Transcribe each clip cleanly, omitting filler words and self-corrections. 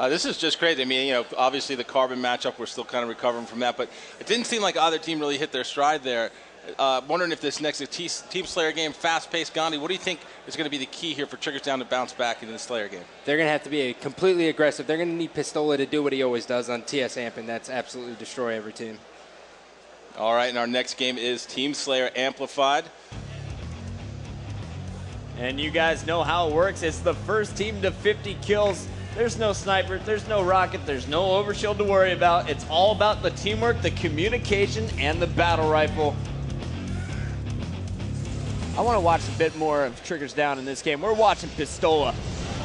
This is just crazy. I mean, you know, obviously the Carbon matchup, we're still kind of recovering from that, but it didn't seem like either team really hit their stride there. Wondering if this next Team Slayer game, fast-paced, Gandhi, what do you think is going to be the key here for Triggers Down to bounce back in the Slayer game? They're going to have to be completely aggressive. They're going to need Pistola to do what he always does on TS Amp, and that's absolutely destroy every team. All right, and our next game is Team Slayer Amplified. And you guys know how it works. It's the first team to 50 kills. There's no sniper, there's no rocket, there's no overshield to worry about. It's all about the teamwork, the communication, and the battle rifle. I want to watch a bit more of Triggers Down in this game. We're watching Pistola.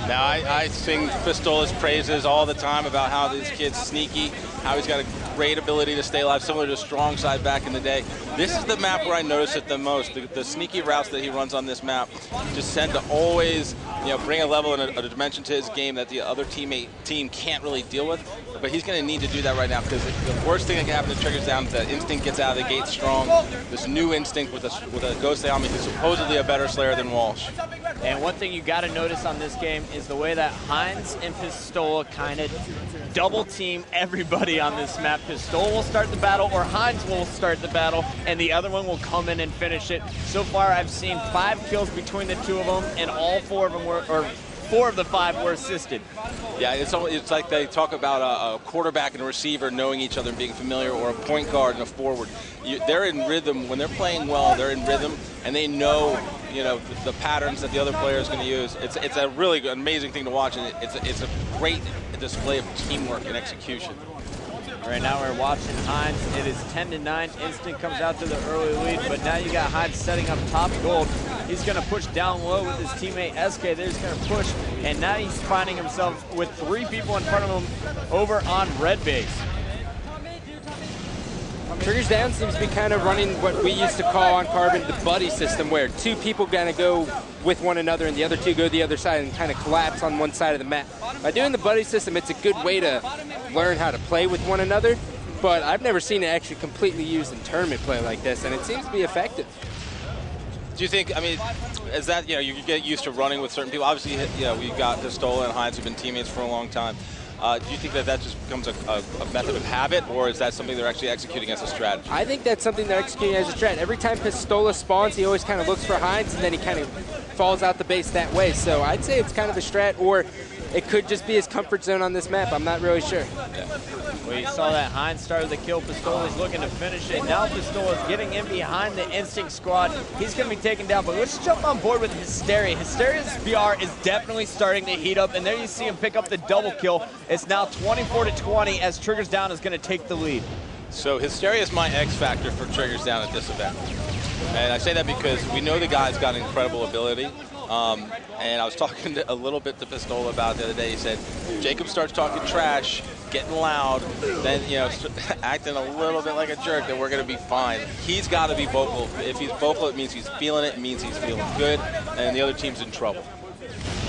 Now, I sing Pistola's praises all the time about how this kid's sneaky, how he's got a great ability to stay alive, similar to Strong Side back in the day. This is the map where I notice it the most. The sneaky routes that he runs on this map just tend to always, you know, bring a level and a dimension to his game that the other team can't really deal with. But he's going to need to do that right now, because the worst thing that can happen to Triggers Down is that Instinct gets out of the gate strong. This new Instinct with a Ghostayame who's supposedly a better Slayer than Walsh. And one thing you got to notice on this game is the way that Heinz and Pistola kind of double team everybody on this map. Pistola will start the battle, or Heinz will start the battle, and the other one will come in and finish it. So far, I've seen 5 kills between the two of them, and all 4 of them were, or 4 of the 5 were assisted. Yeah, it's like they talk about a quarterback and a receiver knowing each other and being familiar, or a point guard and a forward. They're in rhythm. When they're playing well, they're in rhythm, and they know, you know, the patterns that the other player is going to use. It's a really amazing thing to watch, and it's a great display of teamwork and execution. Right now we're watching Heinz. It is 10-9. Instinct comes out to the early lead, but now you got Heinz setting up top gold. He's going to push down low with his teammate SK. They're just going to push, and now he's finding himself with 3 people in front of him over on red base. Triggers Down seems to be kind of running what we used to call on Carbon the buddy system, where 2 people kind of go with one another and the other 2 go the other side and kind of collapse on one side of the map. By doing the buddy system, it's a good way to learn how to play with one another, but I've never seen it actually completely used in tournament play like this, and it seems to be effective. Do you think, I mean, is that, you know, you get used to running with certain people? Obviously, you know, we've got Pistola and Heinz who've been teammates for a long time. Do you think that that just becomes a method of habit, or is that something they're actually executing as a strategy? I think that's something they're executing as a strat. Every time Pistola spawns, he always kind of looks for Heinz, and then he kind of falls out the base that way. So I'd say it's kind of a strat, or it could just be his comfort zone on this map. I'm not really sure. Yeah. Well, you saw that Heinz started the kill. Pistola's looking to finish it. Now Pistola's getting in behind the Instinct squad. He's going to be taken down, but let's jump on board with Hysteria. Hysteria's BR is definitely starting to heat up, and there you see him pick up the double kill. It's now 24-20 as Triggers Down is going to take the lead. So Hysteria is my X factor for Triggers Down at this event. And I say that because we know the guy's got incredible ability. And I was talking a little bit to Pistola about it the other day. He said, Jacob starts talking trash, getting loud, then, you know, acting a little bit like a jerk, then we're going to be fine. He's got to be vocal. If he's vocal, it means he's feeling it. It means he's feeling good, and the other team's in trouble.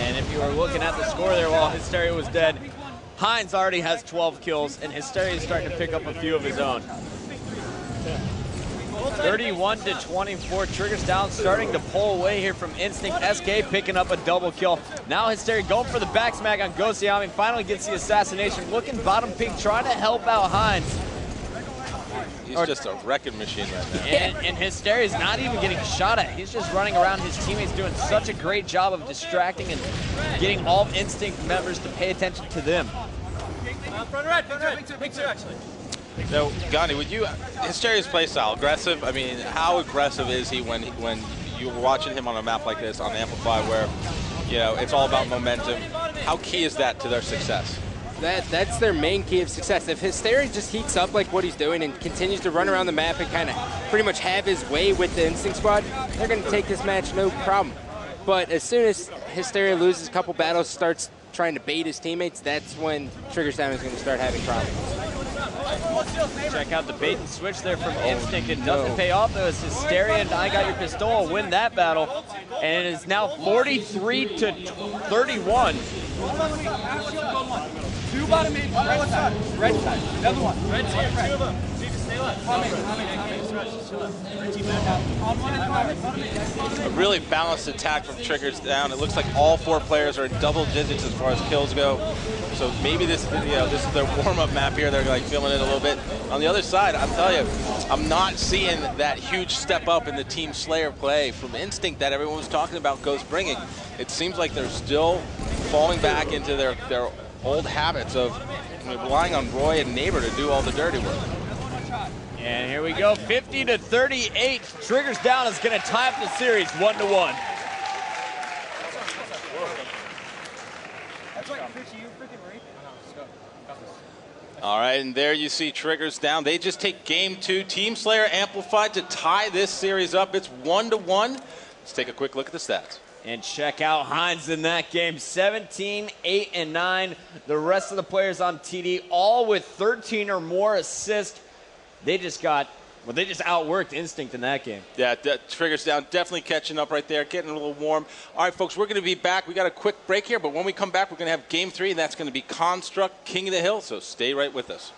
And if you were looking at the score there while Hysteria was dead, Heinz already has 12 kills, and Hysteria is starting to pick up a few of his own. 31-24, Triggers Down starting to pull away here from Instinct. SK picking up a double kill. Now Hysteria going for the back smack on Ghostayame. Finally gets the assassination. Looking bottom pink, trying to help out Heinz. He's just a wrecking machine right now. And Hysteria's not even getting shot at. He's just running around. His teammates doing such a great job of distracting and getting all Instinct members to pay attention to them. Front right, big two actually. So, Gandhi, would you, Hysteria's playstyle, aggressive? I mean, how aggressive is he when you're watching him on a map like this on Amplify where, you know, it's all about momentum? How key is that to their success? That's their main key of success. If Hysteria just heats up like what he's doing and continues to run around the map and kind of pretty much have his way with the Instinct squad, they're going to take this match no problem. But as soon as Hysteria loses a couple battles, starts trying to bait his teammates, that's when Triggers Down is going to start having problems. Check out the bait and switch there from Instinct. It doesn't pay off though. It's Hysteria and I Got Your Pistola win that battle. And it is now 43-31. Two bottom mid, red side. Another one. Red side, two of them. A really balanced attack from Triggers Down. It looks like all 4 players are in double digits as far as kills go. So maybe this is their warm-up map here. They're like feeling it a little bit. On the other side, I'll tell you, I'm not seeing that huge step up in the Team Slayer play from Instinct that everyone was talking about Ghost bringing. It seems like they're still falling back into their old habits of relying on Roy and Neighbor to do all the dirty work. And here we go, 50-38. Triggers Down is going to tie up the series 1-1. All right, and there you see Triggers Down. They just take game 2. Team Slayer amplified to tie this series up. It's 1-1. Let's take a quick look at the stats. And check out Hines in that game, 17, 8, and 9. The rest of the players on TD, all with 13 or more assists. They just outworked Instinct in that game. Yeah, Triggers Down, definitely catching up right there, getting a little warm. All right, folks, we're going to be back. We got a quick break here, but when we come back, we're going to have game 3, and that's going to be Construct, King of the Hill, so stay right with us.